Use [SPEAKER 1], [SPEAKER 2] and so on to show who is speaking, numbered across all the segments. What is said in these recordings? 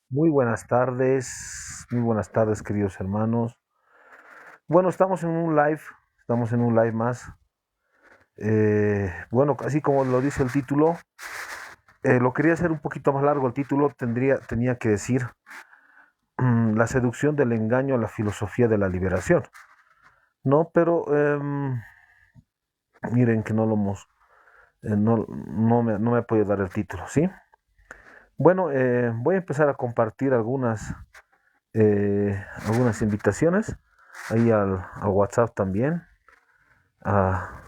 [SPEAKER 1] Muy buenas tardes queridos hermanos. Bueno, estamos en un live más. Bueno, así como lo dice el título, lo quería hacer un poquito más largo. El título tenía que decir la seducción del engaño a la filosofía de la liberación. No, pero miren que no lo hemos, no me ha podido dar el título, ¿sí? Bueno, voy a empezar a compartir algunas invitaciones ahí al WhatsApp también. Ah,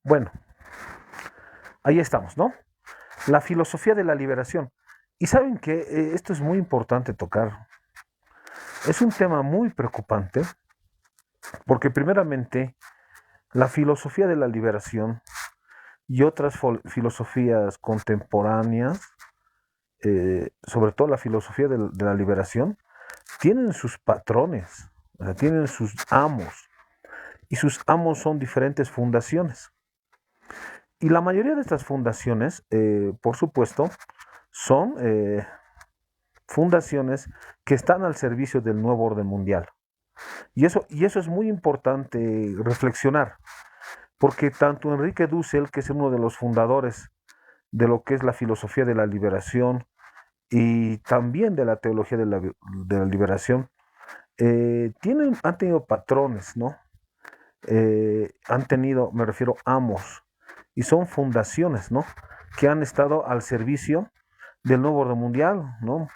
[SPEAKER 1] bueno, ahí estamos, ¿no? La filosofía de la liberación. Y saben que esto es muy importante tocar. Es un tema muy preocupante porque primeramente la filosofía de la liberación y otras filosofías contemporáneas, sobre todo la filosofía de la liberación, tienen sus patrones, o sea, tienen sus amos, y sus amos son diferentes fundaciones. Y la mayoría de estas fundaciones, por supuesto, son fundaciones que están al servicio del nuevo orden mundial. Y eso es muy importante reflexionar, porque tanto Enrique Dussel, que es uno de los fundadores de lo que es la filosofía de la liberación y también de la teología de la liberación, han tenido patrones, ¿no? Han tenido, me refiero, amos, y son fundaciones, ¿no? Que han estado al servicio del nuevo orden mundial, ¿no?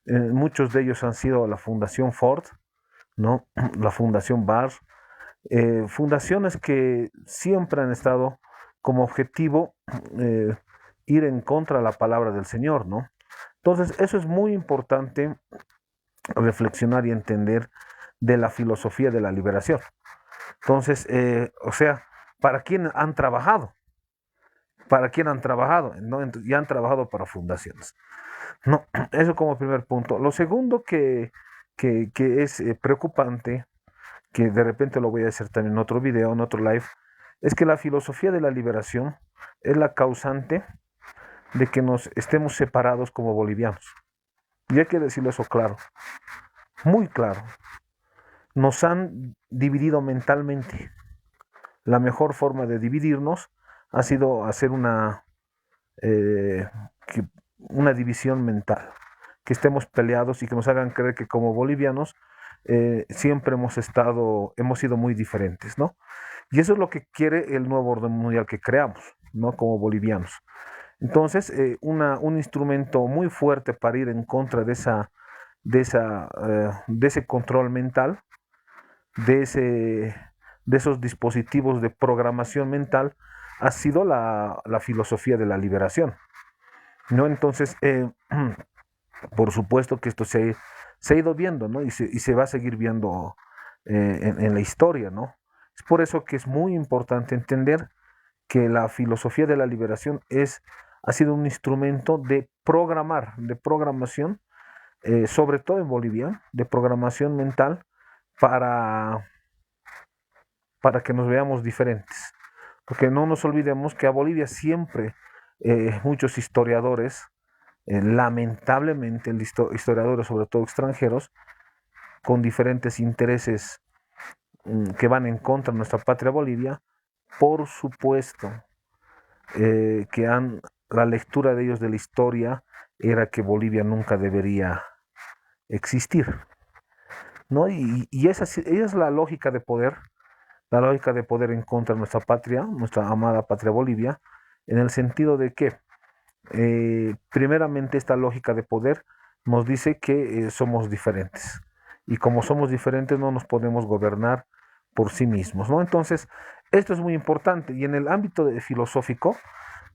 [SPEAKER 1] Muchos de ellos han sido la Fundación Ford, ¿no? La Fundación Barr, fundaciones que siempre han estado como objetivo eh, ir en contra de la palabra del Señor, ¿no? Entonces, eso es muy importante reflexionar y entender de la filosofía de la liberación. Entonces, o sea, ¿para quién han trabajado? ¿Para quién han trabajado? ¿No? Ya han trabajado para fundaciones. No, eso como primer punto. Lo segundo que es preocupante, que de repente lo voy a hacer también en otro video, en otro live, es que la filosofía de la liberación es la causante de que nos estemos separados como bolivianos. Y hay que decirlo eso claro, muy claro. Nos han dividido mentalmente. La mejor forma de dividirnos ha sido hacer eh, que- una división mental, que estemos peleados y que nos hagan creer que como bolivianos siempre hemos sido muy diferentes, ¿no? Y eso es lo que quiere el nuevo orden mundial que creamos, ¿no? Como bolivianos. Entonces, un instrumento muy fuerte para ir en contra de ese control mental, de, ese, de esos dispositivos de programación mental, ha sido la filosofía de la liberación, ¿no? Entonces, por supuesto que esto se ha ido viendo, ¿no? Y se va a seguir viendo en la historia, ¿no? Es por eso que es muy importante entender que la filosofía de la liberación ha sido un instrumento de programación, sobre todo en Bolivia, de programación mental para, para que nos veamos diferentes. Porque no nos olvidemos que a Bolivia siempre muchos historiadores, lamentablemente historiadores, sobre todo extranjeros, con diferentes intereses que van en contra de nuestra patria Bolivia, por supuesto la lectura de ellos de la historia era que Bolivia nunca debería existir, ¿no? Y esa es la lógica de poder en contra de nuestra patria, nuestra amada patria Bolivia, en el sentido de que, primeramente, esta lógica de poder nos dice que somos diferentes. Y como somos diferentes, no nos podemos gobernar por sí mismos, ¿no? Entonces, esto es muy importante. Y en el ámbito filosófico,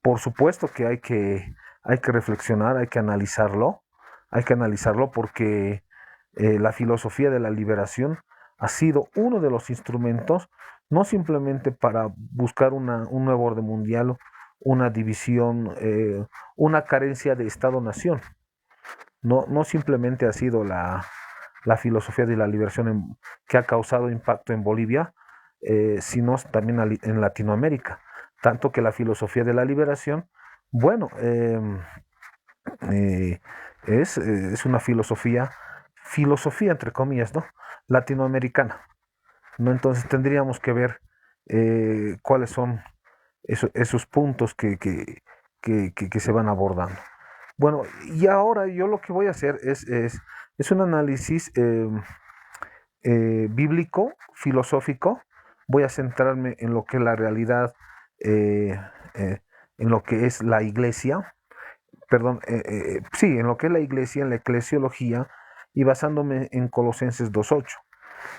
[SPEAKER 1] por supuesto que hay que reflexionar, hay que analizarlo porque la filosofía de la liberación ha sido uno de los instrumentos, no simplemente para buscar un nuevo orden mundial, una división, una carencia de Estado-nación. No simplemente ha sido la filosofía de la liberación que ha causado impacto en Bolivia, sino también en Latinoamérica. Tanto que la filosofía de la liberación, bueno, eh, es una filosofía entre comillas, ¿no? Latinoamericana, ¿no? Entonces tendríamos que ver cuáles son esos puntos que se van abordando. Bueno, y ahora yo lo que voy a hacer es un análisis bíblico, filosófico. Voy a centrarme en lo que es la realidad, eh, eh, en lo que es la iglesia, perdón, sí, en lo que es la iglesia, en la eclesiología, y basándome en Colosenses 2.8.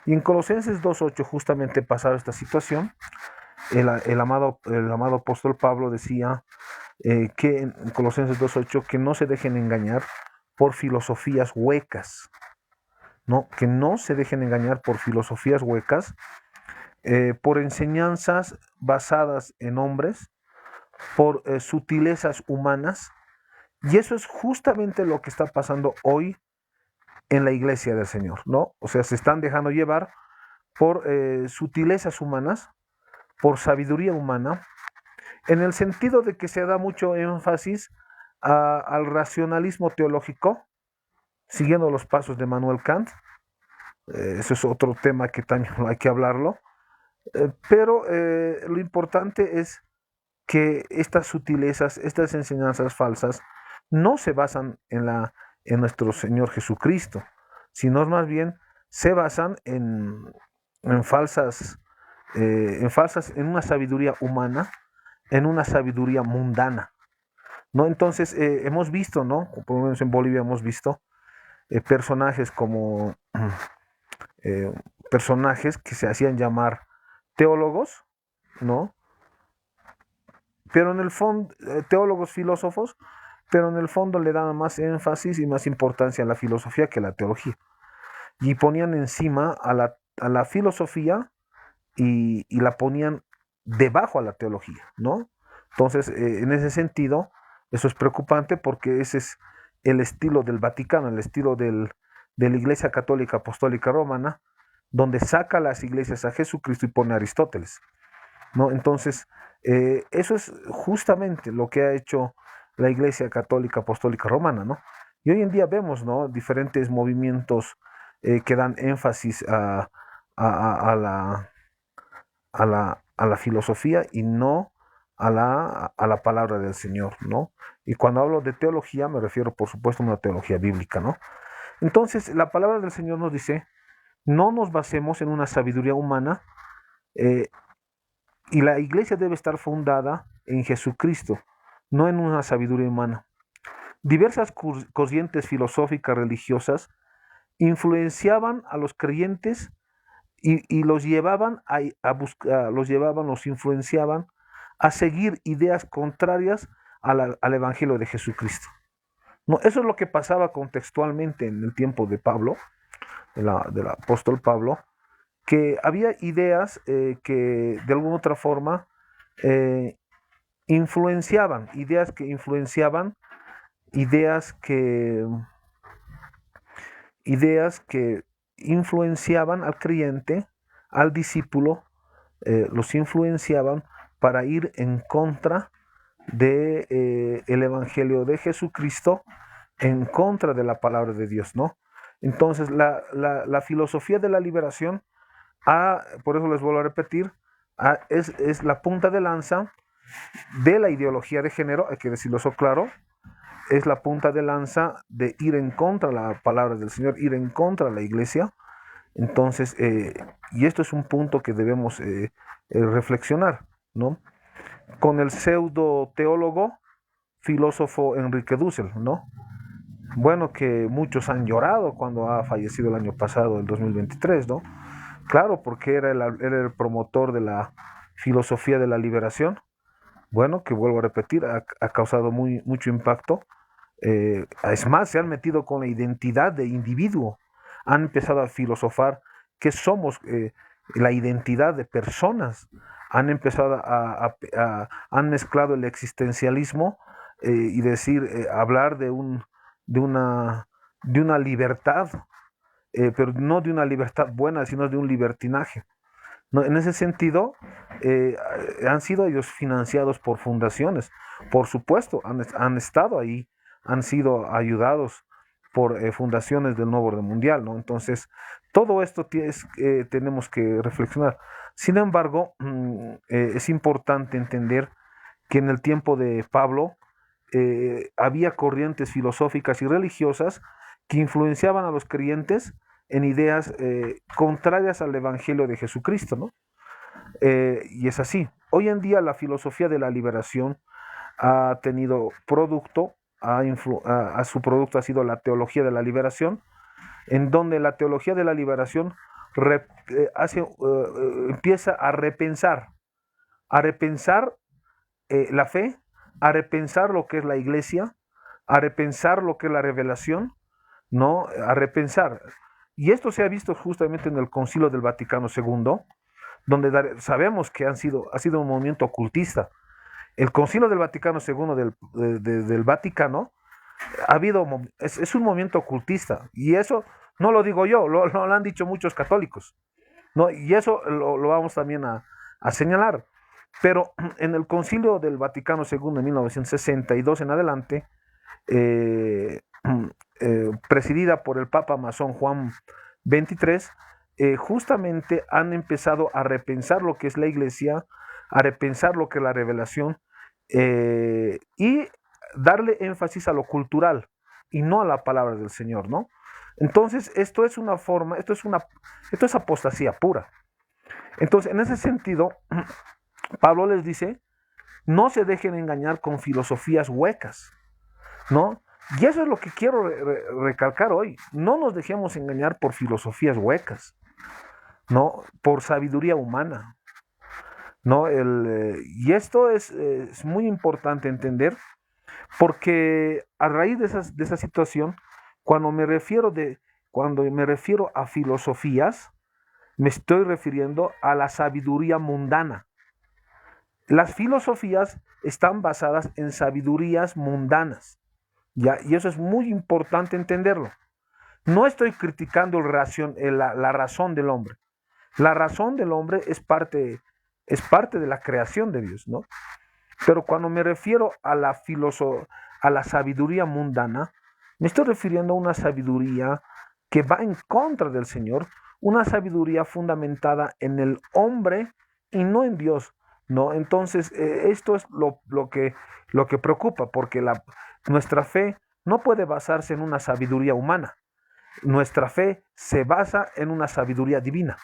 [SPEAKER 1] Y en Colosenses 2.8 justamente pasaba esta situación. El amado apóstol Pablo decía que en Colosenses 2.8 que no se dejen engañar por filosofías huecas, ¿no? Que no se dejen engañar por filosofías huecas, por enseñanzas basadas en hombres, por sutilezas humanas, y eso es justamente lo que está pasando hoy en la iglesia del Señor, ¿no? O sea, se están dejando llevar por sutilezas humanas, por sabiduría humana, en el sentido de que se da mucho énfasis al racionalismo teológico, siguiendo los pasos de Manuel Kant. Eso es otro tema que también hay que hablarlo. Pero lo importante es que estas sutilezas, estas enseñanzas falsas, no se basan en nuestro Señor Jesucristo, sino más bien se basan en falsas, en una sabiduría humana, en una sabiduría mundana, ¿no? Entonces hemos visto, ¿no? Por lo menos en Bolivia hemos visto personajes como eh, personajes que se hacían llamar teólogos, ¿no? Pero en el fondo, teólogos filósofos, pero en el fondo le daban más énfasis y más importancia a la filosofía que a la teología. Y ponían encima a la filosofía y la ponían debajo a la teología, ¿no? Entonces, en ese sentido, eso es preocupante porque ese es el estilo del Vaticano, el estilo de la Iglesia Católica Apostólica Romana, donde saca las iglesias a Jesucristo y pone a Aristóteles, ¿no? Entonces, eso es justamente lo que ha hecho la Iglesia Católica Apostólica Romana, ¿no? Y hoy en día vemos, ¿no? Diferentes movimientos que dan énfasis a la, a la filosofía y no a la palabra del Señor, ¿no? Y cuando hablo de teología me refiero, por supuesto, a una teología bíblica, ¿no? Entonces, la palabra del Señor nos dice, no nos basemos en una sabiduría humana, eh, y la iglesia debe estar fundada en Jesucristo, no en una sabiduría humana. Diversas corrientes filosóficas religiosas influenciaban a los creyentes y los llevaban los influenciaban a seguir ideas contrarias al Evangelio de Jesucristo. No, eso es lo que pasaba contextualmente en el tiempo de Pablo, del apóstol Pablo, que había ideas que de alguna otra forma eh, influenciaban, ideas que, ideas que influenciaban al creyente, al discípulo, los influenciaban para ir en contra de el Evangelio de Jesucristo, en contra de la palabra de Dios, ¿no? Entonces, la filosofía de la liberación, por eso les vuelvo a repetir, es la punta de lanza de la ideología de género, hay que decirlo eso claro, es la punta de lanza de ir en contra de la palabra del Señor, ir en contra de la iglesia. Entonces, y esto es un punto que debemos reflexionar, ¿no? Con el pseudo teólogo, filósofo Enrique Dussel, ¿no? Bueno, que muchos han llorado cuando ha fallecido el año pasado, el 2023, ¿no? Claro, porque era el promotor de la filosofía de la liberación, bueno, que vuelvo a repetir, ha causado mucho impacto. Es más, se han metido con la identidad de individuo, han empezado a filosofar qué somos, la identidad de personas, han empezado han mezclado el existencialismo y decir, hablar de una, de una libertad, pero no de una libertad buena, sino de un libertinaje. No, en ese sentido, eh, han sido ellos financiados por fundaciones, por supuesto, han estado ahí, han sido ayudados por fundaciones del nuevo orden mundial, ¿no? Entonces, todo esto tenemos que reflexionar. Sin embargo, es importante entender que en el tiempo de Pablo había corrientes filosóficas y religiosas que influenciaban a los creyentes en ideas contrarias al Evangelio de Jesucristo, ¿no? Y es así. Hoy en día la filosofía de la liberación ha tenido producto, su producto ha sido la teología de la liberación, en donde la teología de la liberación empieza a repensar la fe, a repensar lo que es la iglesia, a repensar lo que es la revelación, ¿no? A repensar. Y esto se ha visto justamente en el Concilio del Vaticano II, donde sabemos que ha sido un movimiento ocultista. El Concilio del Vaticano II del Vaticano es un movimiento ocultista, y eso no lo digo yo, lo han dicho muchos católicos, ¿no? Y eso lo vamos también a señalar. Pero en el Concilio del Vaticano II de 1962 en adelante, eh, presidida por el Papa masón Juan XXIII, justamente han empezado a repensar lo que es la iglesia, a repensar lo que es la revelación, y darle énfasis a lo cultural y no a la palabra del Señor, ¿no? Entonces, esto es apostasía pura. Entonces, en ese sentido, Pablo les dice, no se dejen engañar con filosofías huecas, ¿no? Y eso es lo que quiero recalcar hoy. No nos dejemos engañar por filosofías huecas, ¿no? Por sabiduría humana, ¿no? Y esto es muy importante entender, porque a raíz de esa situación, cuando cuando me refiero a filosofías, me estoy refiriendo a la sabiduría mundana. Las filosofías están basadas en sabidurías mundanas, ¿ya? Y eso es muy importante entenderlo. No estoy criticando la razón del hombre. La razón del hombre es parte de la creación de Dios, ¿no? Pero cuando me refiero a la sabiduría mundana, me estoy refiriendo a una sabiduría que va en contra del Señor, una sabiduría fundamentada en el hombre y no en Dios, ¿no? Entonces, esto es lo que preocupa, porque nuestra fe no puede basarse en una sabiduría humana. Nuestra fe se basa en una sabiduría divina.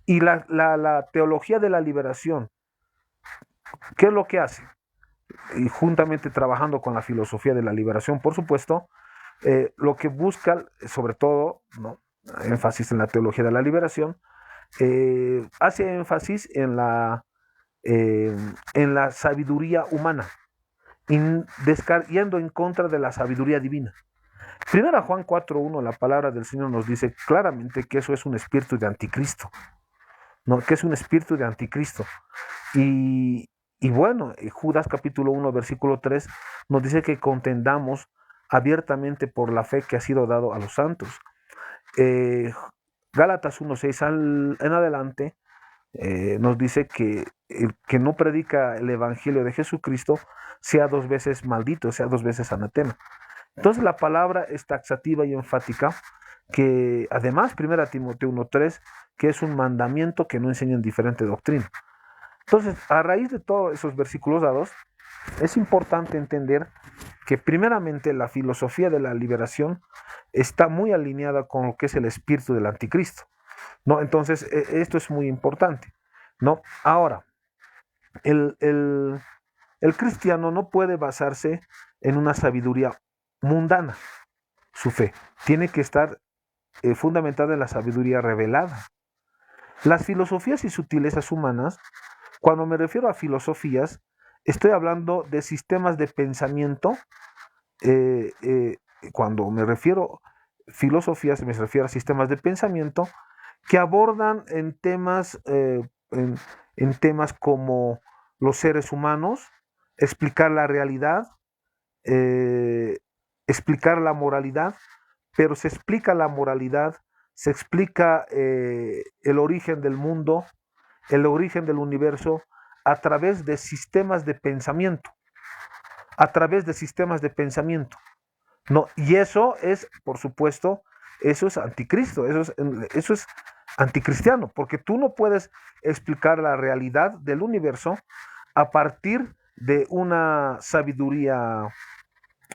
[SPEAKER 1] Y la teología de la liberación, ¿qué es lo que hace? Y juntamente trabajando con la filosofía de la liberación, por supuesto, lo que busca, sobre todo, ¿no? Énfasis en la teología de la liberación, hace énfasis en la sabiduría humana, yendo en contra de la sabiduría divina. Primera Juan 4:1, la palabra del Señor nos dice claramente que eso es un espíritu de anticristo, ¿no? Que es un espíritu de anticristo. Y bueno, Judas capítulo 1, versículo 3 nos dice que contendamos abiertamente por la fe que ha sido dado a los santos. Gálatas 1:6 en adelante nos dice que el que no predica el evangelio de Jesucristo sea 2 veces maldito, sea 2 veces anatema. Entonces la palabra es taxativa y enfática, que además 1 Timoteo 1:3, que es un mandamiento que no enseña en diferente doctrina. Entonces, a raíz de todos esos versículos dados, es importante entender que primeramente la filosofía de la liberación está muy alineada con lo que es el espíritu del anticristo, ¿no? Entonces, esto es muy importante, ¿no? Ahora, el cristiano no puede basarse en una sabiduría mundana, su fe. Tiene que estar fundamentada en la sabiduría revelada. Las filosofías y sutilezas humanas, cuando me refiero a filosofías, estoy hablando de sistemas de pensamiento. Cuando me refiero a filosofías, me refiero a sistemas de pensamiento que abordan en temas como los seres humanos, explicar la realidad, explicar la moralidad, pero se explica la moralidad, se explica el origen del mundo, el origen del universo, a través de sistemas de pensamiento, a través de sistemas de pensamiento. No, y eso es, por supuesto, eso es anticristo, eso es anticristiano, porque tú no puedes explicar la realidad del universo a partir de una sabiduría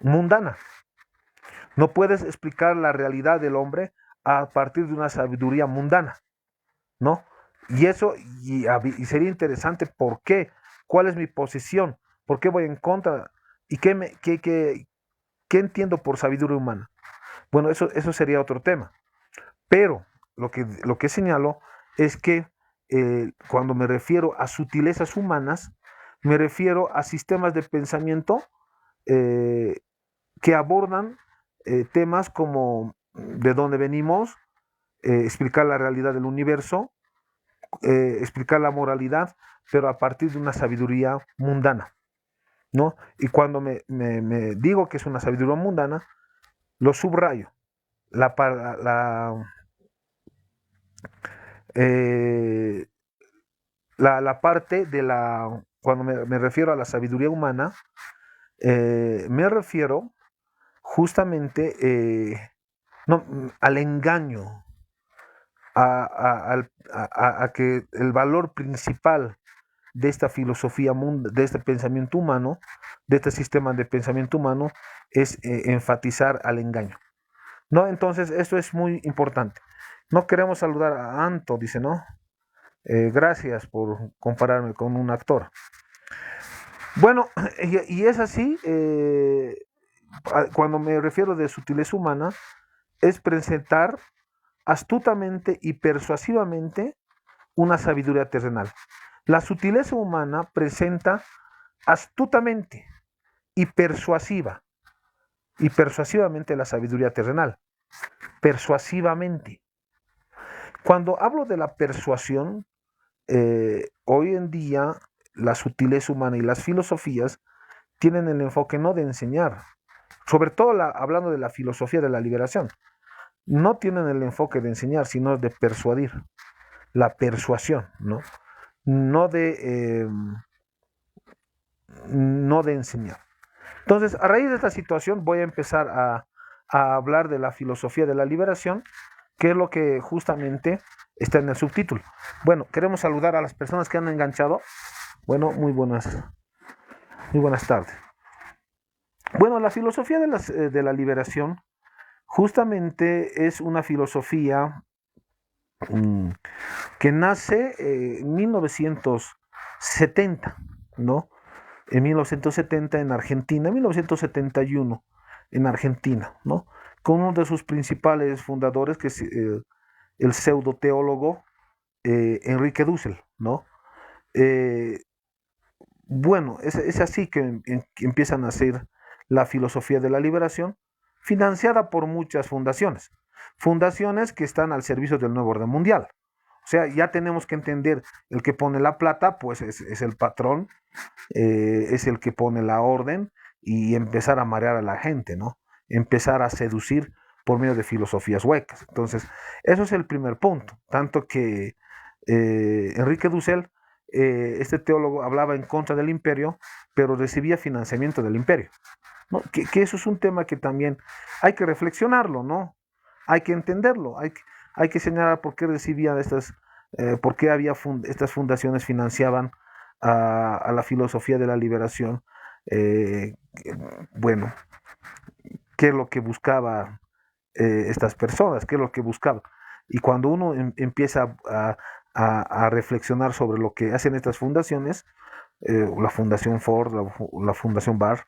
[SPEAKER 1] mundana. No puedes explicar la realidad del hombre a partir de una sabiduría mundana, ¿no? Y eso, y sería interesante por qué, cuál es mi posición, por qué voy en contra y qué entiendo por sabiduría humana. Bueno, eso sería otro tema. Pero lo que señalo es que cuando me refiero a sutilezas humanas, me refiero a sistemas de pensamiento eh, que abordan temas como de dónde venimos, explicar la realidad del universo, explicar la moralidad, pero a partir de una sabiduría mundana, ¿no? Y cuando me digo que es una sabiduría mundana, lo subrayo. La, la, eh, la parte de cuando me refiero a la sabiduría humana, me refiero justamente no, al engaño, a que el valor principal de esta filosofía, de este pensamiento humano, de este sistema de pensamiento humano, es enfatizar al engaño. ¿No? Entonces, esto es muy importante. No queremos saludar a Anto, dice, ¿no? Gracias por compararme con un actor. Bueno, y es así, cuando me refiero de sutileza humana, es presentar astutamente y persuasivamente una sabiduría terrenal. La sutileza humana presenta astutamente y persuasivamente la sabiduría terrenal. Persuasivamente. Cuando hablo de la persuasión, hoy en día la sutileza humana y las filosofías tienen el enfoque no de enseñar, sobre todo hablando de la filosofía de la liberación, no tienen el enfoque de enseñar, sino de persuadir, la persuasión, ¿no? No de, no de enseñar. Entonces, a raíz de esta situación voy a empezar a hablar de la filosofía de la liberación, que es lo que justamente está en el subtítulo. Bueno, queremos saludar a las personas que han enganchado. Bueno, muy buenas tardes. Bueno, la filosofía de la liberación justamente es una filosofía que nace en 1970, ¿no? En 1970 en Argentina, en 1971 en Argentina, ¿no? Con uno de sus principales fundadores, que es el pseudo-teólogo Enrique Dussel, ¿no? Bueno, es así que empiezan a hacer la filosofía de la liberación, financiada por muchas fundaciones, fundaciones que están al servicio del nuevo orden mundial. O sea, ya tenemos que entender, el que pone la plata, pues es el patrón, es el que pone la orden, y empezar a marear a la gente, ¿no? Empezar a seducir por medio de filosofías huecas. Entonces, eso es el primer punto. Tanto que Enrique Dussel, este teólogo, hablaba en contra del imperio, pero recibía financiamiento del imperio, ¿no? Que eso es un tema que también hay que reflexionarlo, ¿no? Hay que entenderlo, hay que señalar por qué recibían por qué había estas fundaciones financiaban a la filosofía de la liberación. Eh, bueno, qué es lo que buscaba estas personas, qué es lo que buscaba. Y cuando uno empieza a reflexionar sobre lo que hacen estas fundaciones, la Fundación Ford, la Fundación Barr,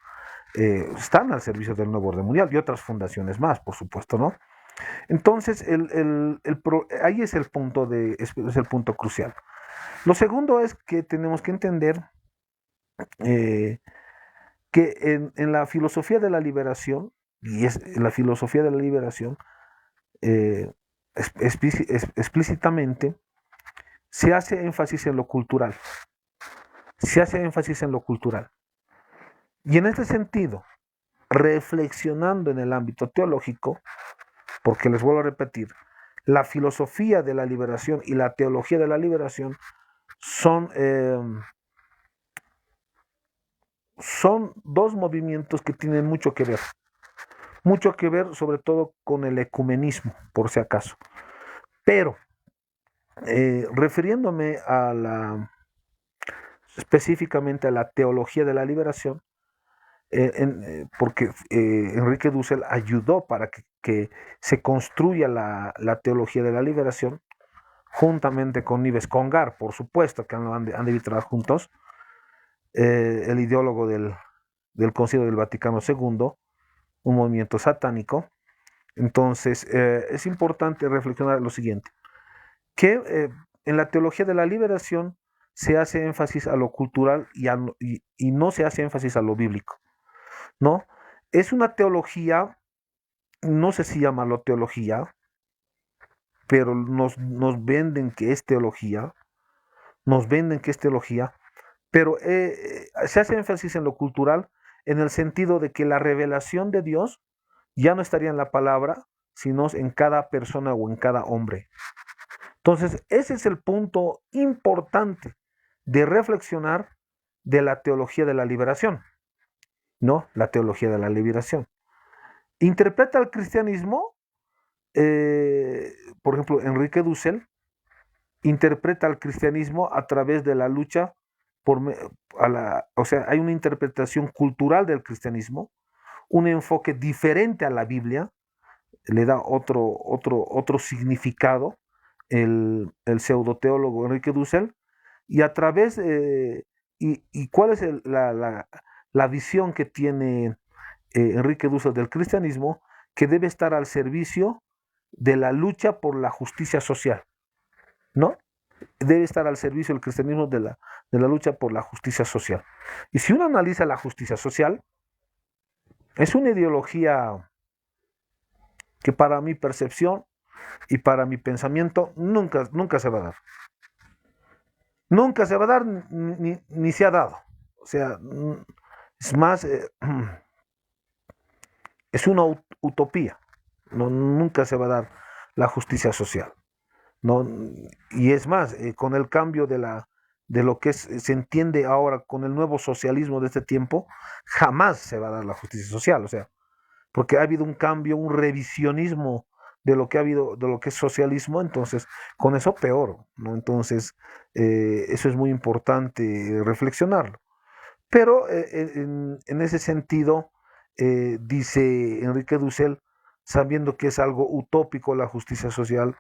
[SPEAKER 1] están al servicio del nuevo orden mundial y otras fundaciones más, por supuesto, ¿no? Entonces, ahí es el punto crucial. Lo segundo es que tenemos que entender eh, que en la filosofía de la liberación, y es en la filosofía de la liberación, eh, explícitamente se hace énfasis en lo cultural, se hace énfasis en lo cultural. Y en este sentido, reflexionando en el ámbito teológico, porque les vuelvo a repetir, la filosofía de la liberación y la teología de la liberación son, son dos movimientos que tienen mucho que ver sobre todo con el ecumenismo, por si acaso. Pero, refiriéndome a específicamente a la teología de la liberación, porque Enrique Dussel ayudó para que se construya la teología de la liberación, juntamente con Nives Congar, por supuesto, que han debido trabajar juntos, el ideólogo del Concilio del Vaticano II, un movimiento satánico. Entonces, es importante reflexionar lo siguiente, que en la teología de la liberación se hace énfasis a lo cultural y no se hace énfasis a lo bíblico, ¿no? Es una teología, no sé si llamarlo teología, pero nos venden que es teología, nos venden que es teología, pero se hace énfasis en lo cultural en el sentido de que la revelación de Dios ya no estaría en la palabra, sino en cada persona o en cada hombre. Entonces, ese es el punto importante de reflexionar de la teología de la liberación, ¿no? La teología de la liberación. Interpreta el cristianismo, por ejemplo, Enrique Dussel interpreta el cristianismo a través de la lucha o sea, hay una interpretación cultural del cristianismo, un enfoque diferente a la Biblia, le da otro significado el pseudoteólogo Enrique Dussel, y a través, y cuál es la visión que tiene Enrique Dussel del cristianismo, que debe estar al servicio de la lucha por la justicia social, ¿no? Debe estar al servicio del cristianismo de la lucha por la justicia social. Y si uno analiza la justicia social, es una ideología que para mi percepción y para mi pensamiento nunca se va a dar. Nunca se va a dar ni se ha dado. O sea, es más, es una utopía. No, nunca se va a dar la justicia social. No, y es más, con el cambio de lo que se entiende ahora con el nuevo socialismo de este tiempo, jamás se va a dar la justicia social. O sea, porque ha habido un cambio, un revisionismo de lo que ha habido, de lo que es socialismo, entonces con eso peor, ¿no? Entonces, eso es muy importante reflexionarlo. Pero en ese sentido, dice Enrique Dussel, sabiendo que es algo utópico la justicia social,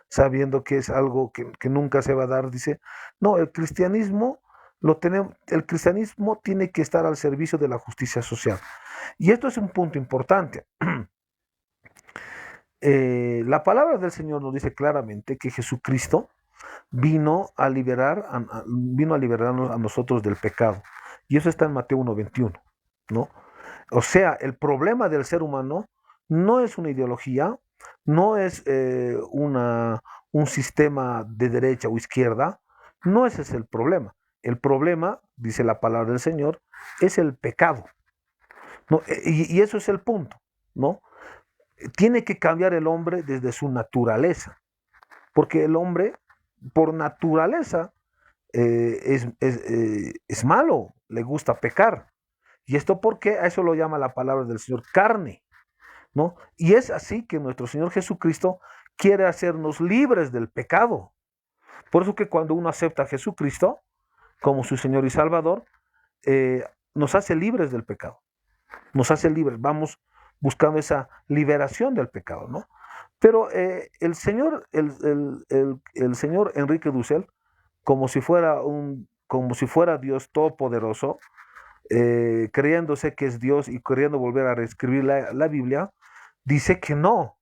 [SPEAKER 1] sabiendo que es algo que nunca se va a dar, dice, no, el cristianismo tiene que estar al servicio de la justicia social. Y esto es un punto importante. La palabra del Señor nos dice claramente que Jesucristo vino a liberarnos a nosotros del pecado. Y eso está en Mateo 1:21, ¿no? O sea, el problema del ser humano no es una ideología, no es un sistema de derecha o izquierda, no ese es el problema. El problema, dice la palabra del Señor, es el pecado, ¿no? Y eso es el punto, ¿no? Tiene que cambiar el hombre desde su naturaleza, porque el hombre, por naturaleza, es malo, le gusta pecar. ¿Y esto por qué? A eso lo llama la palabra del Señor carne, ¿no? Y es así que nuestro Señor Jesucristo quiere hacernos libres del pecado. Por eso que cuando uno acepta a Jesucristo como su Señor y Salvador, nos hace libres del pecado. Nos hace libres, vamos buscando esa liberación del pecado, ¿no? Pero el señor Enrique Dussel, como si fuera Dios todopoderoso, creyéndose que es Dios y queriendo volver a reescribir la Biblia, dice que no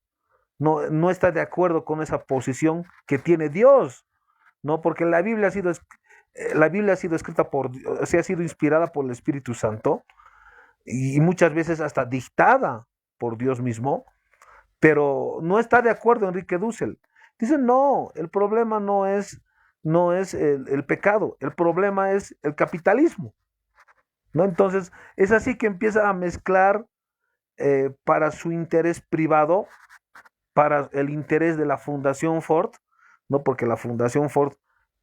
[SPEAKER 1] está de acuerdo con esa posición que tiene Dios, ¿no? Porque la Biblia ha sido La Biblia ha sido escrita o sea, ha sido inspirada por el Espíritu Santo y muchas veces hasta dictada por Dios mismo, pero no está de acuerdo Enrique Dussel. Dice, no, el problema no es el pecado, el problema es el capitalismo, ¿no? Entonces, es así que empieza a mezclar para su interés privado, para el interés de la Fundación Ford, ¿no? Porque la Fundación Ford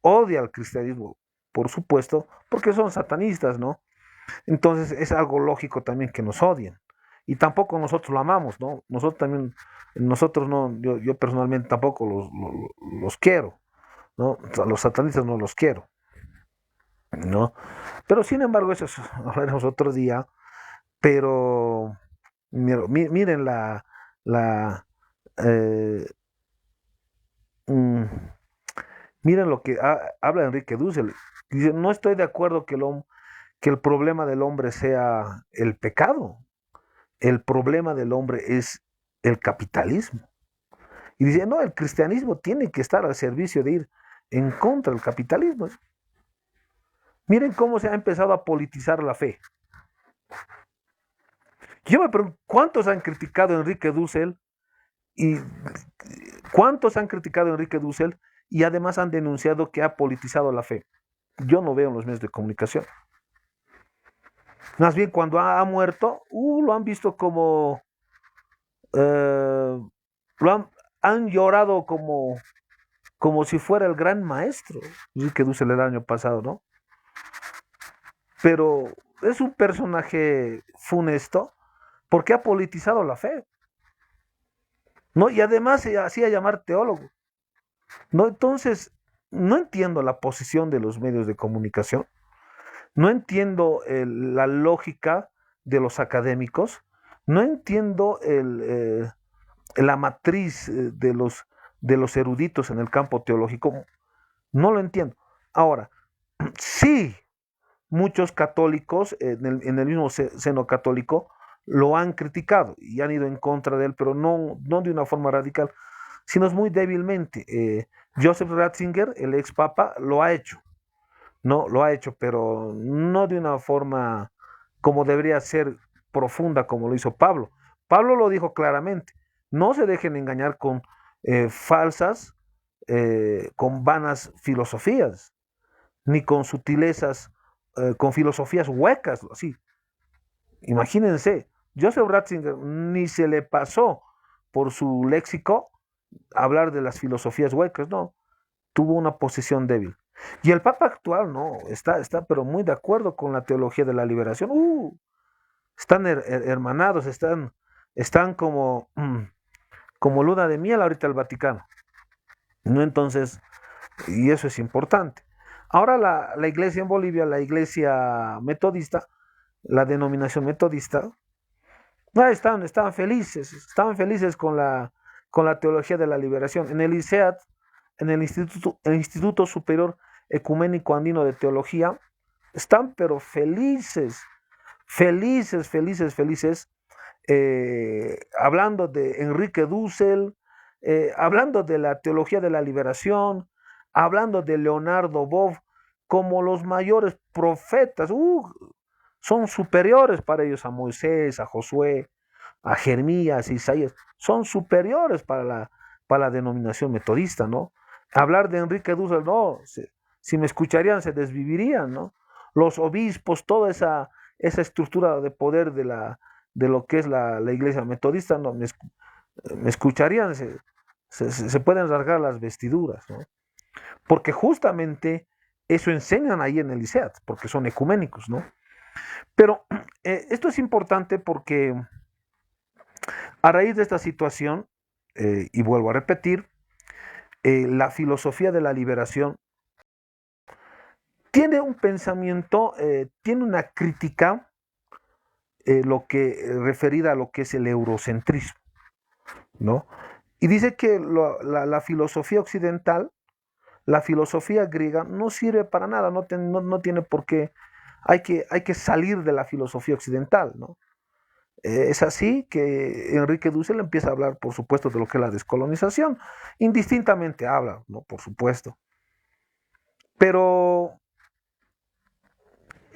[SPEAKER 1] odia al cristianismo, por supuesto, porque son satanistas, ¿no? Entonces es algo lógico también que nos odien. Y tampoco nosotros lo amamos, ¿no? Nosotros también, nosotros no, yo personalmente tampoco los quiero, ¿no? A los satanistas no los quiero, ¿no? Pero sin embargo, eso hablaremos otro día. Pero miren la eh, mm, miren lo que habla Enrique Dussel. Dice, no estoy de acuerdo que el problema del hombre sea el pecado. El problema del hombre es el capitalismo. Y dice, no, el cristianismo tiene que estar al servicio de ir en contra del capitalismo. Miren cómo se ha empezado a politizar la fe. Yo me pregunto, ¿cuántos han criticado a Enrique Dussel? ¿Y cuántos han criticado a Enrique Dussel y además han denunciado que ha politizado la fe? Yo no veo en los medios de comunicación. Más bien cuando ha muerto, lo han visto como... lo han llorado como si fuera el gran maestro, Enrique Dussel el año pasado, ¿no? Pero es un personaje funesto porque ha politizado la fe, ¿no? Y además se hacía llamar teólogo, ¿no? Entonces, no entiendo la posición de los medios de comunicación, no entiendo la lógica de los académicos, no entiendo la matriz de los eruditos en el campo teológico, no lo entiendo. Ahora, sí, muchos católicos en el mismo seno católico lo han criticado y han ido en contra de él, pero no de una forma radical, sino muy débilmente. Joseph Ratzinger, el ex papa, lo ha hecho, no, lo ha hecho, pero no de una forma como debería ser profunda como lo hizo Pablo. Pablo lo dijo claramente, no se dejen engañar con falsas, con vanas filosofías, ni con sutilezas, con filosofías huecas, así. Imagínense, Joseph Ratzinger ni se le pasó por su léxico hablar de las filosofías huecas, no, tuvo una posición débil. Y el Papa actual, no, está pero muy de acuerdo con la teología de la liberación. Están hermanados, están como luna de miel ahorita el Vaticano. ¿No? Entonces, y eso es importante. Ahora la iglesia en Bolivia, la iglesia metodista, la denominación metodista, estaban felices con la teología de la liberación. En el ISEAT, en el Instituto Superior Ecuménico Andino de Teología, están pero felices, hablando de Enrique Dussel, hablando de la teología de la liberación, hablando de Leonardo Boff como los mayores profetas. Son superiores para ellos a Moisés, a Josué, a Jeremías, Isaías. Son superiores para la denominación metodista, ¿no? Hablar de Enrique Dussel, no, si me escucharían se desvivirían, ¿no? Los obispos, toda esa estructura de poder de lo que es la iglesia metodista, no, me escucharían, se pueden rasgar las vestiduras, ¿no? Porque justamente eso enseñan ahí en el ISEAT, porque son ecuménicos, ¿no? Pero esto es importante porque a raíz de esta situación, y vuelvo a repetir, la filosofía de la liberación tiene un pensamiento, tiene una crítica referida a lo que es el eurocentrismo, ¿no? Y dice que la filosofía occidental, la filosofía griega, no sirve para nada, no tiene por qué, hay que salir de la filosofía occidental, ¿no? Es así que Enrique Dussel empieza a hablar, por supuesto, de lo que es la descolonización. Indistintamente habla, ¿no? Por supuesto. Pero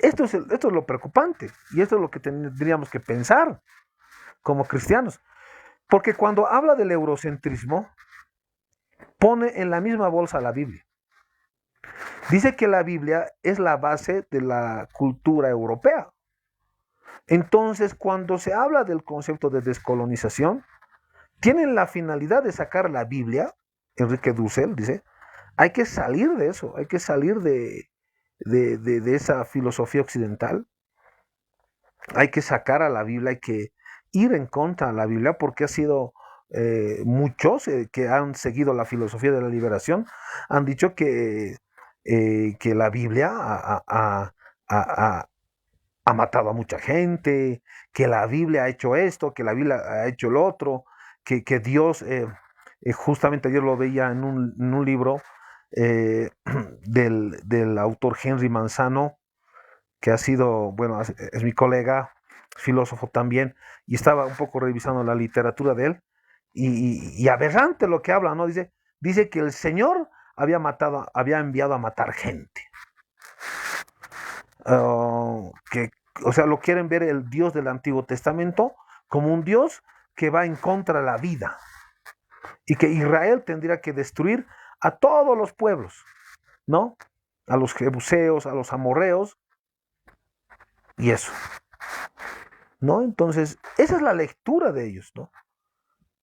[SPEAKER 1] Esto es lo preocupante y esto es lo que tendríamos que pensar como cristianos. Porque cuando habla del eurocentrismo, pone en la misma bolsa la Biblia. Dice que la Biblia es la base de la cultura europea. Entonces, cuando se habla del concepto de descolonización, tienen la finalidad de sacar la Biblia. Enrique Dussel dice, hay que salir de eso, hay que salir de esa filosofía occidental, hay que sacar a la Biblia, hay que ir en contra de la Biblia, porque ha sido muchos que han seguido la filosofía de la liberación, han dicho que la Biblia ha matado a mucha gente, que la Biblia ha hecho esto, que la Biblia ha hecho lo otro, que Dios, justamente ayer lo veía en un libro del autor Henry Manzano, que ha sido, bueno, es mi colega, filósofo también, y estaba un poco revisando la literatura de él, y aberrante lo que habla, ¿no? Dice que el Señor había enviado a matar gente. O sea, lo quieren ver el Dios del Antiguo Testamento como un Dios que va en contra de la vida y que Israel tendría que destruir a todos los pueblos, ¿no? A los jebuseos, a los amorreos y eso, ¿no? Entonces, esa es la lectura de ellos, ¿no?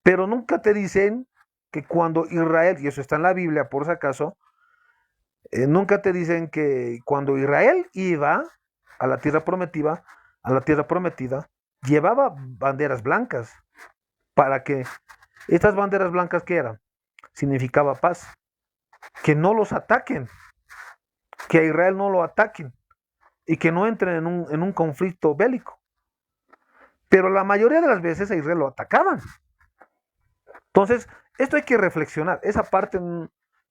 [SPEAKER 1] Pero nunca te dicen que cuando Israel, y eso está en la Biblia por si acaso, nunca te dicen que cuando Israel iba a la tierra prometida, llevaba banderas blancas. ¿Para que estas banderas blancas qué eran? Significaba paz. Que no los ataquen. Que a Israel no lo ataquen. Y que no entren en un conflicto bélico. Pero la mayoría de las veces a Israel lo atacaban. Entonces, esto hay que reflexionar. Esa parte,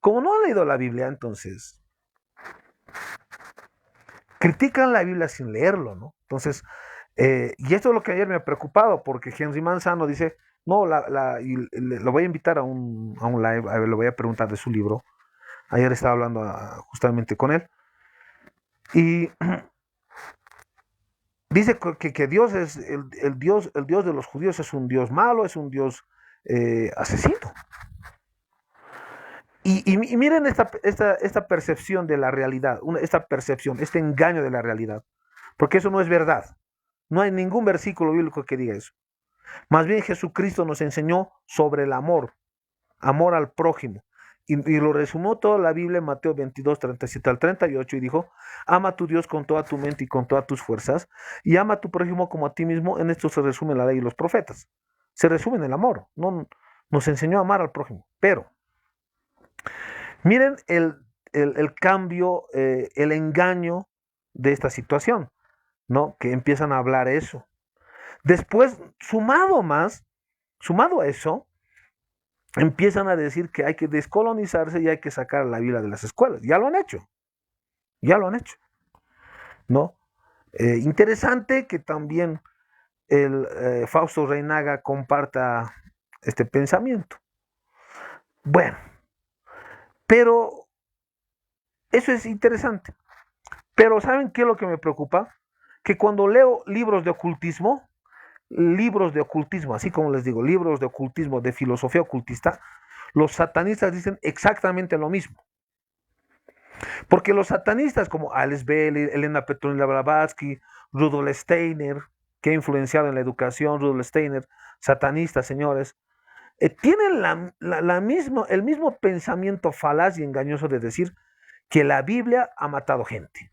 [SPEAKER 1] como no han leído la Biblia, entonces critican la Biblia sin leerlo, ¿no? Entonces, y esto es lo que ayer me ha preocupado, porque Henry Manzano dice, no, y lo voy a invitar a un live, le voy a preguntar de su libro. Ayer estaba hablando justamente con él. Y dice que Dios es el Dios de los judíos es un Dios malo, es un Dios asesino. Y miren esta percepción de la realidad, esta percepción, este engaño de la realidad, porque eso no es verdad. No hay ningún versículo bíblico que diga eso. Más bien Jesucristo nos enseñó sobre el amor al prójimo. Y lo resumió toda la Biblia en Mateo 22, 37 al 38 y dijo, ama a tu Dios con toda tu mente y con todas tus fuerzas y ama a tu prójimo como a ti mismo. En esto se resume la ley y los profetas. Se resume en el amor. No, nos enseñó a amar al prójimo. Pero miren el cambio, el engaño de esta situación, ¿no? Que empiezan a hablar eso. Después, sumado a eso, empiezan a decir que hay que descolonizarse y hay que sacar la Biblia de las escuelas. Ya lo han hecho, ¿no? Interesante que también el Fausto Reinaga comparta este pensamiento. Bueno, pero eso es interesante. Pero ¿saben qué es lo que me preocupa? Que cuando leo libros de ocultismo, así como les digo, libros de ocultismo, de filosofía ocultista, los satanistas dicen exactamente lo mismo. Porque los satanistas como Alex Bell, Elena Petronila Blavatsky, Rudolf Steiner, que ha influenciado en la educación, Rudolf Steiner, satanistas, señores, tienen el mismo pensamiento falaz y engañoso de decir que la Biblia ha matado gente.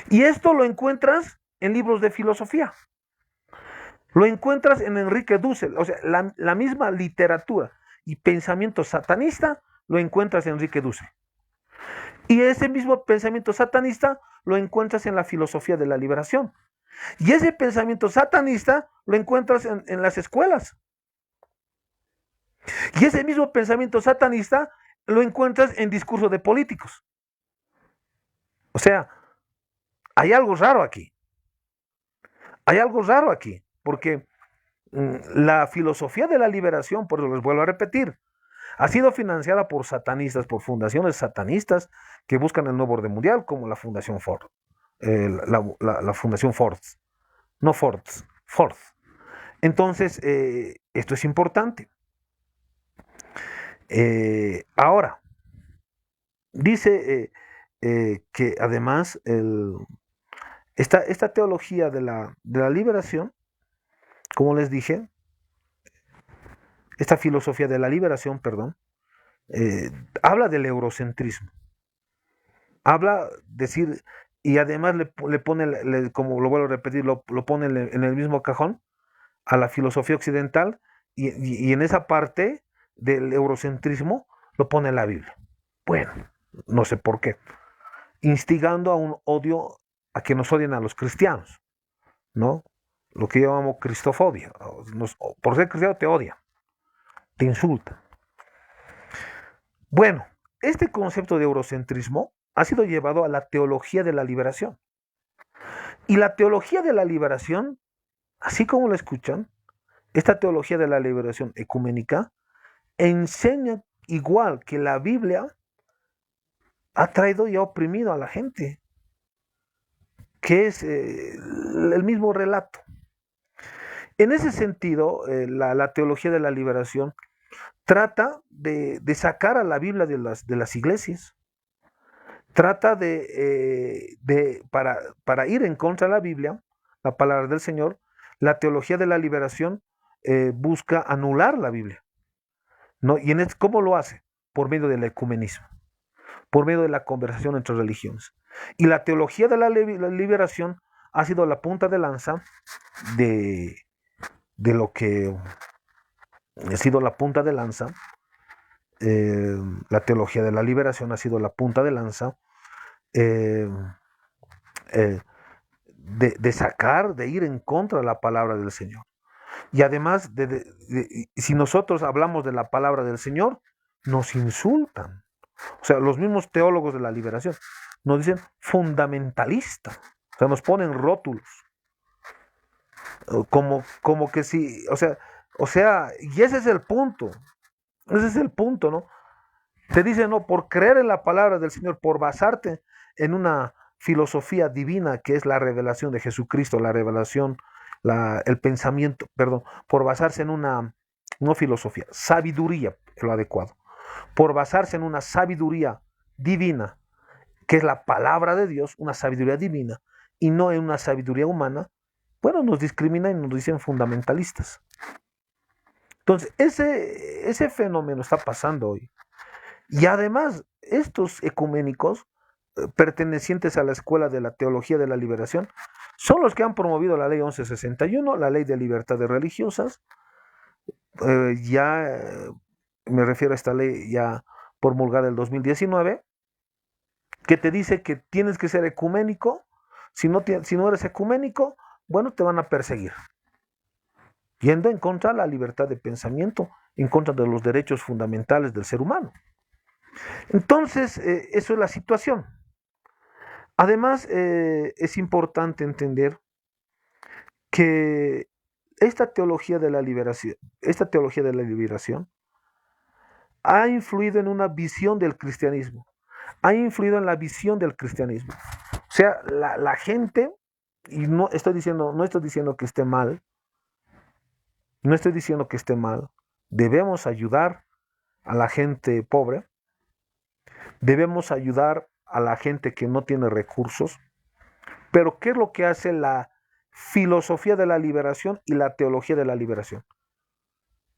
[SPEAKER 1] Y esto lo encuentras en libros de filosofía. Lo encuentras en Enrique Dussel, o sea, la misma literatura y pensamiento satanista lo encuentras en Enrique Dussel. Y ese mismo pensamiento satanista lo encuentras en la filosofía de la liberación. Y ese pensamiento satanista lo encuentras en las escuelas. Y ese mismo pensamiento satanista lo encuentras en discurso de políticos. O sea, hay algo raro aquí. Porque la filosofía de la liberación, por eso les vuelvo a repetir, ha sido financiada por satanistas, por fundaciones satanistas que buscan el nuevo orden mundial, como la Fundación Ford. la Fundación Ford. No Ford, Ford. Entonces, esto es importante. Ahora, dice que además esta teología de la liberación, como les dije, esta filosofía de la liberación, perdón, habla del eurocentrismo. Habla, decir, y además le pone, como lo vuelvo a repetir, lo pone en el mismo cajón a la filosofía occidental y en esa parte del eurocentrismo lo pone la Biblia. Bueno, no sé por qué. Instigando a un odio, a que nos odien a los cristianos, ¿no? Lo que yo llamo cristofobia. Por ser cristiano te odian, te insultan. Bueno, este concepto de eurocentrismo ha sido llevado a la teología de la liberación. Y la teología de la liberación, así como lo escuchan, esta teología de la liberación ecuménica enseña igual que la Biblia ha traído y ha oprimido a la gente, que es el mismo relato. En ese sentido, la teología de la liberación trata de sacar a la Biblia de las iglesias, trata para ir en contra de la Biblia, la palabra del Señor. La teología de la liberación busca anular la Biblia, ¿no? ¿Y cómo lo hace? Por medio del ecumenismo, por medio de la conversación entre religiones. Y la teología de la liberación ha sido la punta de lanza de lo que ha sido la punta de lanza. La teología de la liberación ha sido la punta de lanza eh, de sacar, de ir en contra de la palabra del Señor. Y además, si nosotros hablamos de la palabra del Señor, nos insultan. O sea, los mismos teólogos de la liberación nos dicen fundamentalista. O sea, nos ponen rótulos. Como que sí, o sea, y ese es el punto. Ese es el punto, ¿no? Te dicen, no, por creer en la palabra del Señor, por basarte en una filosofía divina que es la revelación de Jesucristo, la revelación, el pensamiento, perdón, por basarse en no filosofía, sabiduría, es lo adecuado, por basarse en una sabiduría divina, que es la palabra de Dios, una sabiduría divina, y no en una sabiduría humana, bueno, nos discriminan y nos dicen fundamentalistas. Entonces, ese fenómeno está pasando hoy. Y además, estos ecuménicos pertenecientes a la escuela de la teología de la liberación son los que han promovido la ley 1161, la ley de libertades religiosas. Me refiero a esta ley ya promulgada en 2019, que te dice que tienes que ser ecuménico. Si no eres ecuménico, bueno, te van a perseguir. Yendo en contra de la libertad de pensamiento, en contra de los derechos fundamentales del ser humano. Entonces, eso es la situación. Además, es importante entender que esta teología de la liberación ha influido en una visión del cristianismo, ha influido en la visión del cristianismo. O sea, la gente, y no estoy diciendo que esté mal, debemos ayudar a la gente pobre, debemos ayudar a la gente que no tiene recursos, pero ¿qué es lo que hace la filosofía de la liberación y la teología de la liberación?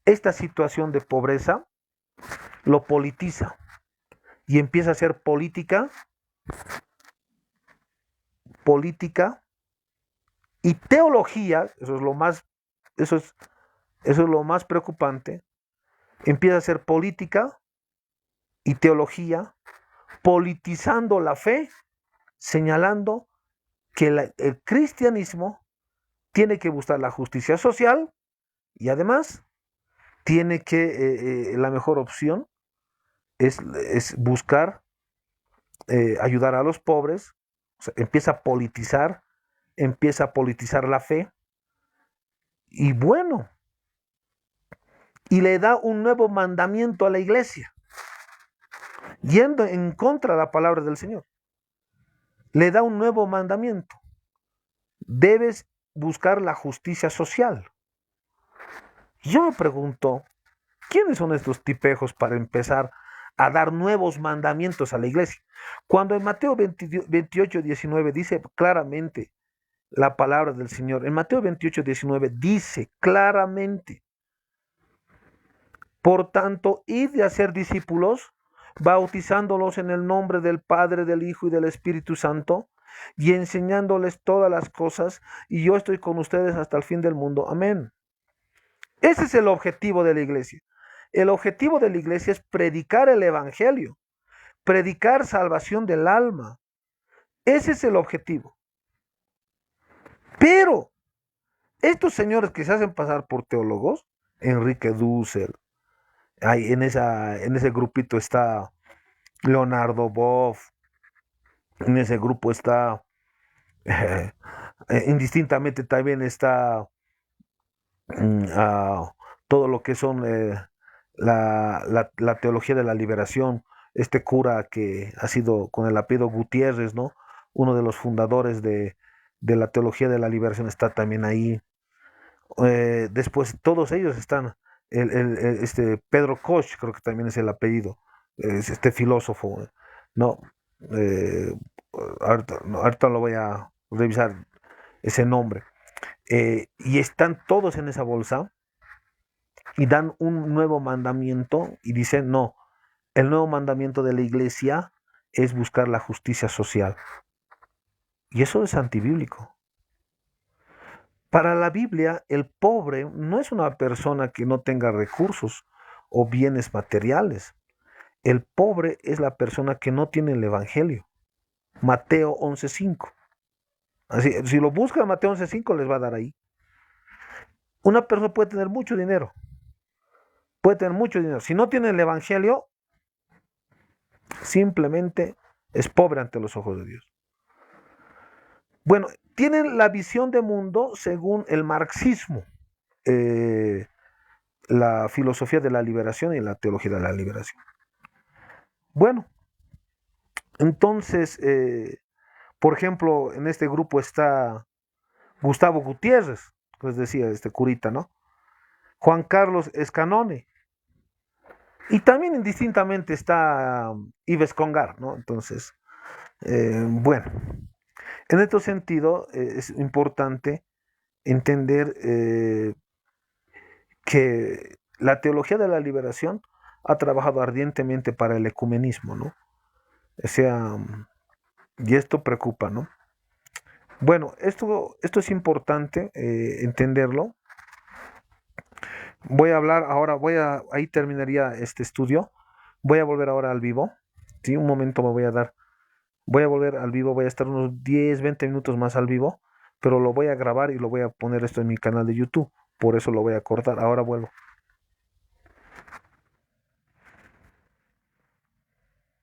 [SPEAKER 1] Esta situación de pobreza lo politiza y empieza a ser política y teología. Eso es lo más preocupante. Empieza a ser política y teología, politizando la fe, señalando que el cristianismo tiene que buscar la justicia social y además tiene que, la mejor opción es buscar ayudar a los pobres. O sea, empieza a politizar la fe, y bueno, y le da un nuevo mandamiento a la iglesia, yendo en contra de la palabra del Señor. le da un nuevo mandamiento. Debes buscar la justicia social. Y yo me pregunto, ¿quiénes son estos tipejos para empezar a dar nuevos mandamientos a la iglesia? Cuando en Mateo 28, 19 dice claramente la palabra del Señor, en Mateo 28, 19 dice claramente, por tanto, id de hacer discípulos, bautizándolos en el nombre del Padre, del Hijo y del Espíritu Santo, y enseñándoles todas las cosas, y yo estoy con ustedes hasta el fin del mundo. Amén. Ese es el objetivo de la iglesia. El objetivo de la iglesia es predicar el Evangelio, predicar salvación del alma. Ese es el objetivo. Pero estos señores que se hacen pasar por teólogos, Enrique Dussel, en ese grupito está Leonardo Boff, en ese grupo está, indistintamente también está todo lo que son la teología de la liberación, este cura que ha sido con el apellido Gutiérrez, ¿no? Uno de los fundadores de la teología de la liberación está también ahí. Después todos ellos están, este Pedro Koch, creo que también es el apellido, es este filósofo, ¿no? Eh, ahorita lo voy a revisar ese nombre. Y están todos en esa bolsa y dan un nuevo mandamiento y dicen, no, el nuevo mandamiento de la iglesia es buscar la justicia social. Y eso es antibíblico. Para la Biblia, el pobre no es una persona que no tenga recursos o bienes materiales. El pobre es la persona que no tiene el Evangelio. Mateo 11:5. Así, si lo buscan Mateo 11:5 les va a dar ahí. Una persona puede tener mucho dinero. Puede tener mucho dinero. Si no tiene el Evangelio, simplemente es pobre ante los ojos de Dios. Bueno, tienen la visión de mundo según el marxismo, la filosofía de la liberación y la teología de la liberación. Bueno, entonces, por ejemplo, en este grupo está Gustavo Gutiérrez, les decía, este curita, ¿no? Juan Carlos Escanone. Y también indistintamente está Ives Congar, ¿no? Entonces, bueno, en este sentido es importante entender que la teología de la liberación ha trabajado ardientemente para el ecumenismo, ¿no? O sea, y esto preocupa, ¿no? Bueno, esto es importante entenderlo. Voy a hablar ahora, ahí terminaría este estudio. Voy a volver ahora al vivo. Sí, un momento me voy a dar. Voy a volver al vivo, voy a estar unos 10, 20 minutos más al vivo, pero lo voy a grabar y lo voy a poner esto en mi canal de YouTube. Por eso lo voy a cortar. Ahora vuelvo.